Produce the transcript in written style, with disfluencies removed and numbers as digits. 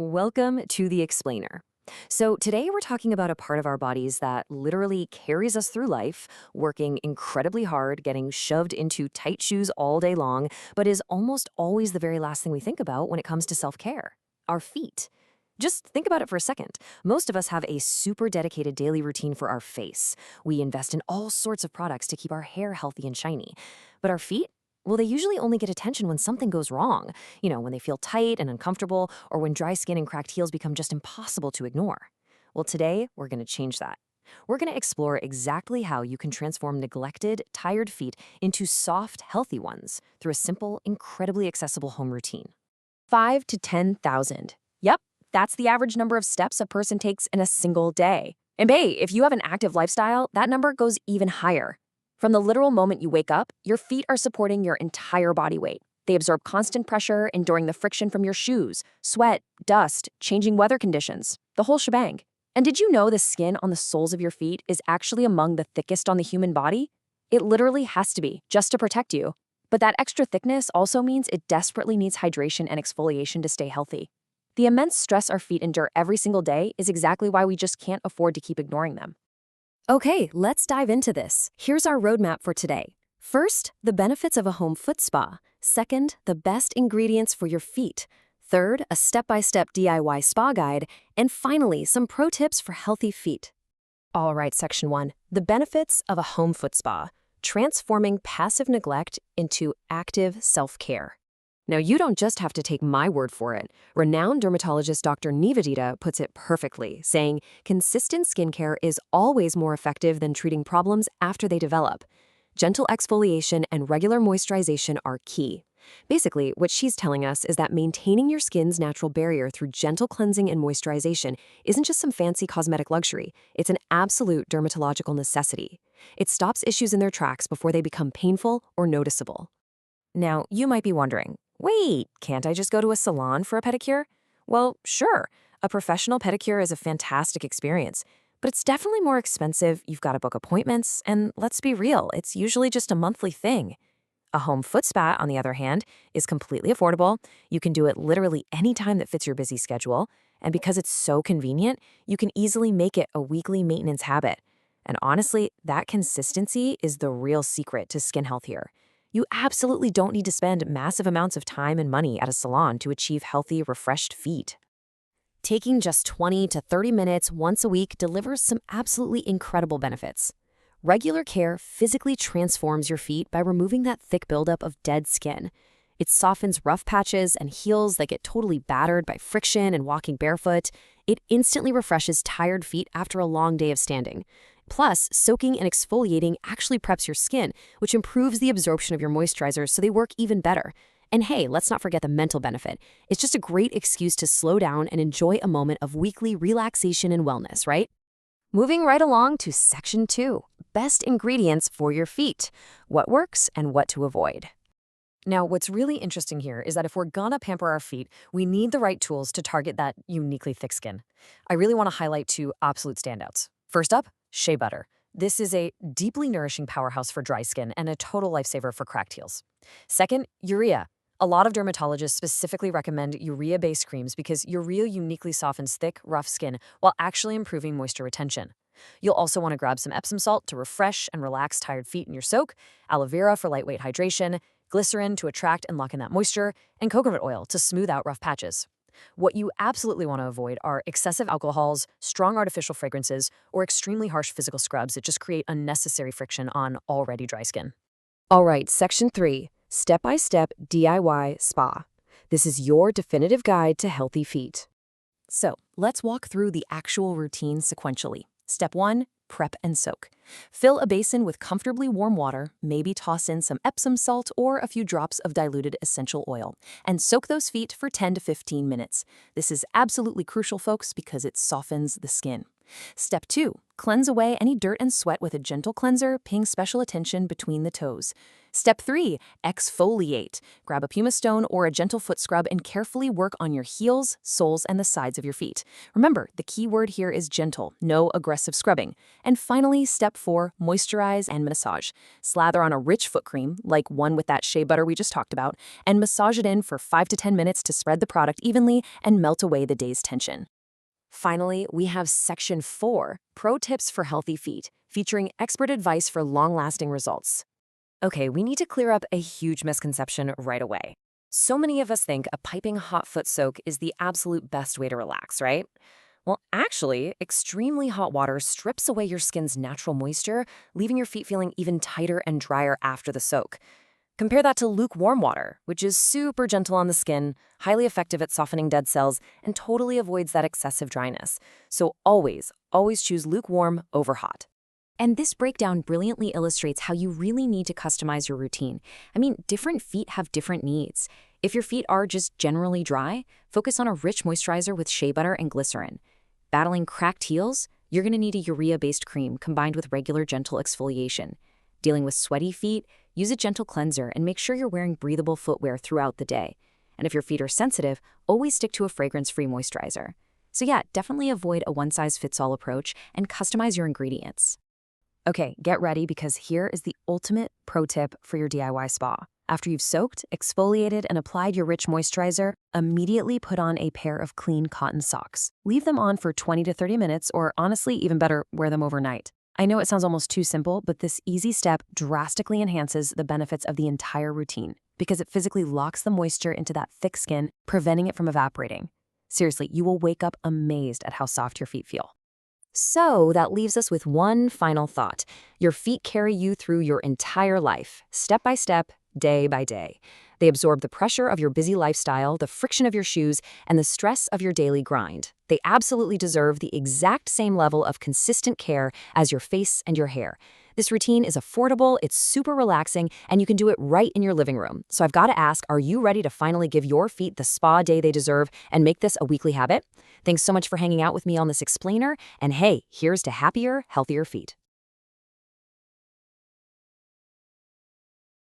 Welcome to the Explainer. So, today we're talking about a part of our bodies that literally carries us through life, working incredibly hard, getting shoved into tight shoes all day long, but is almost always the very last thing we think about when it comes to self care: our feet. Just think about it for a second. Most of us have a super dedicated daily routine for our face. We invest in all sorts of products to keep our hair healthy and shiny. But our feet? Well, they usually only get attention when something goes wrong. When they feel tight and uncomfortable, or when dry skin and cracked heels become just impossible to ignore. Well, today, we're going to change that. We're going to explore exactly how you can transform neglected, tired feet into soft, healthy ones through a simple, incredibly accessible home routine. 5 to 10,000. Yep, that's the average number of steps a person takes in a single day. And hey, if you have an active lifestyle, that number goes even higher. From the literal moment you wake up, your feet are supporting your entire body weight. They absorb constant pressure, enduring the friction from your shoes, sweat, dust, changing weather conditions, the whole shebang. And did you know the skin on the soles of your feet is actually among the thickest on the human body? It literally has to be, just to protect you. But that extra thickness also means it desperately needs hydration and exfoliation to stay healthy. The immense stress our feet endure every single day is exactly why we just can't afford to keep ignoring them. Okay, let's dive into this. Here's our roadmap for today. First, the benefits of a home foot spa. Second, the best ingredients for your feet. Third, a step-by-step DIY spa guide. And finally, some pro tips for healthy feet. All right, section 1. The benefits of a home foot spa. Transforming passive neglect into active self-care. Now, you don't just have to take my word for it. Renowned dermatologist Dr. Nivedita puts it perfectly, saying, consistent skincare is always more effective than treating problems after they develop. Gentle exfoliation and regular moisturization are key. Basically, what she's telling us is that maintaining your skin's natural barrier through gentle cleansing and moisturization isn't just some fancy cosmetic luxury. It's an absolute dermatological necessity. It stops issues in their tracks before they become painful or noticeable. Now, you might be wondering, wait, can't I just go to a salon for a pedicure? Well, sure. A professional pedicure is a fantastic experience, but it's definitely more expensive. You've got to book appointments, and let's be real, it's usually just a monthly thing. A home foot spa, on the other hand, is completely affordable. You can do it literally any time that fits your busy schedule, and because it's so convenient, you can easily make it a weekly maintenance habit. And honestly, that consistency is the real secret to skin health here. You absolutely don't need to spend massive amounts of time and money at a salon to achieve healthy, refreshed feet. Taking just 20 to 30 minutes once a week delivers some absolutely incredible benefits. Regular care physically transforms your feet by removing that thick buildup of dead skin. It softens rough patches and heels that get totally battered by friction and walking barefoot. It instantly refreshes tired feet after a long day of standing. Plus, soaking and exfoliating actually preps your skin, which improves the absorption of your moisturizers so they work even better. And hey, let's not forget the mental benefit. It's just a great excuse to slow down and enjoy a moment of weekly relaxation and wellness, right? Moving right along to section 2, best ingredients for your feet. What works and what to avoid. Now, what's really interesting here is that if we're gonna pamper our feet, we need the right tools to target that uniquely thick skin. I really want to highlight 2 absolute standouts. First up, shea butter. This is a deeply nourishing powerhouse for dry skin and a total lifesaver for cracked heels. Second, urea. A lot of dermatologists specifically recommend urea-based creams because urea uniquely softens thick, rough skin while actually improving moisture retention. You'll also want to grab some Epsom salt to refresh and relax tired feet in your soak, aloe vera for lightweight hydration, glycerin to attract and lock in that moisture, and coconut oil to smooth out rough patches. What you absolutely want to avoid are excessive alcohols, strong artificial fragrances, or extremely harsh physical scrubs that just create unnecessary friction on already dry skin. All right, section 3, step-by-step DIY spa. This is your definitive guide to healthy feet. So, let's walk through the actual routine sequentially. Step 1, prep and soak. Fill a basin with comfortably warm water, maybe toss in some Epsom salt or a few drops of diluted essential oil, and soak those feet for 10 to 15 minutes. This is absolutely crucial, folks, because it softens the skin. Step 2. Cleanse away any dirt and sweat with a gentle cleanser, paying special attention between the toes. Step 3. Exfoliate. Grab a pumice stone or a gentle foot scrub and carefully work on your heels, soles, and the sides of your feet. Remember, the key word here is gentle, no aggressive scrubbing. And finally, step 4, moisturize and massage. Slather on a rich foot cream, like one with that shea butter we just talked about, and massage it in for 5 to 10 minutes to spread the product evenly and melt away the day's tension. Finally, we have section 4, Pro Tips for Healthy Feet, featuring expert advice for long-lasting results. Okay, we need to clear up a huge misconception right away. So many of us think a piping hot foot soak is the absolute best way to relax, right? Well, actually, extremely hot water strips away your skin's natural moisture, leaving your feet feeling even tighter and drier after the soak. Compare that to lukewarm water, which is super gentle on the skin, highly effective at softening dead cells, and totally avoids that excessive dryness. So always choose lukewarm over hot. And this breakdown brilliantly illustrates how you really need to customize your routine. I mean, different feet have different needs. If your feet are just generally dry, focus on a rich moisturizer with shea butter and glycerin. Battling cracked heels? You're going to need a urea-based cream combined with regular gentle exfoliation. Dealing with sweaty feet? Use a gentle cleanser and make sure you're wearing breathable footwear throughout the day. And if your feet are sensitive, always stick to a fragrance-free moisturizer. So yeah, definitely avoid a one-size-fits-all approach and customize your ingredients. Okay, get ready because here is the ultimate pro tip for your DIY spa. After you've soaked, exfoliated, and applied your rich moisturizer, immediately put on a pair of clean cotton socks. Leave them on for 20 to 30 minutes, or honestly, even better, wear them overnight. I know it sounds almost too simple, but this easy step drastically enhances the benefits of the entire routine because it physically locks the moisture into that thick skin, preventing it from evaporating. Seriously, you will wake up amazed at how soft your feet feel. So that leaves us with one final thought. Your feet carry you through your entire life, step by step, day by day. They absorb the pressure of your busy lifestyle, the friction of your shoes, and the stress of your daily grind. They absolutely deserve the exact same level of consistent care as your face and your hair. This routine is affordable, it's super relaxing, and you can do it right in your living room. So I've got to ask, are you ready to finally give your feet the spa day they deserve and make this a weekly habit? Thanks so much for hanging out with me on this explainer, and hey, here's to happier, healthier feet.